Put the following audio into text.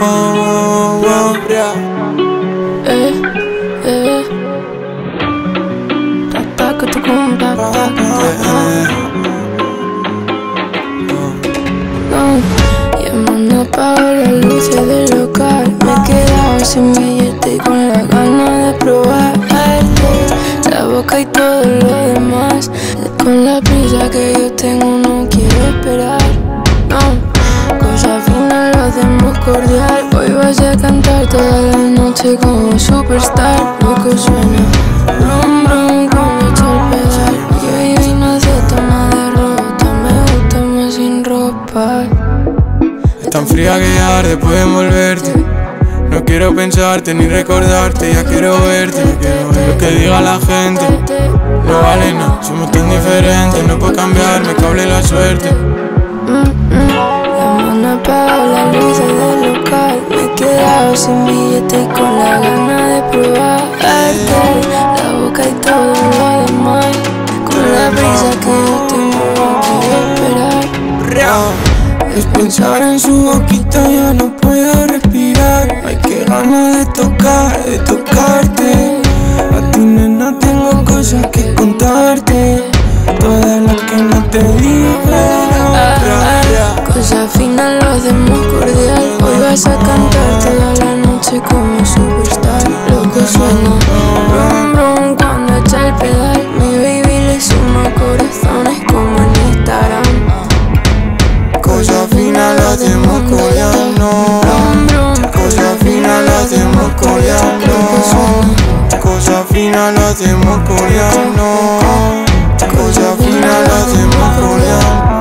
Oh, oh, yeah. Llamando apago las luces del local. Me he quedado sin billete y con la gana de probarte la boca y todo lo demás. Con la prisa que yo tengo no quiero esperar, no. Cosa fina lo hacemos cordial. Hoy vas a cantar toda la noche como superstar. Lo que suena brum brum cuando echo el pedal. Yo y no acepto una derrota. Me gusta más sin ropa. Es tan fría que ya arde, puedes envolverte. No quiero pensarte ni recordarte. Ya quiero verte, lo que diga la gente no vale nada, somos tan diferentes. No puedo cambiarme, que hable la suerte. La mano apaga las luces del local. Me he quedado sin billete y con la gana de probarte la boca y todo lo demás. Con la prisa que yo tengo no quiero esperar. Es pensar en su boquita, ya no puedo respirar. Ay, qué ganas de tocarte. A ti, nena, tengo cosas que contarte, todas las que no te dije. Cosa fina lo hacemos cordial. Hoy vas a cantar toda la noche como superstar. Lo que suena brum brum cuando echa el pedal. Mi baby le suma corazones como en Instagram. Cosa fina lo hacemos cordial, no. Cosa fina lo hacemos cordial, no. Cosa fina lo hacemos cordial, no. Cosa fina lo hacemos cordial.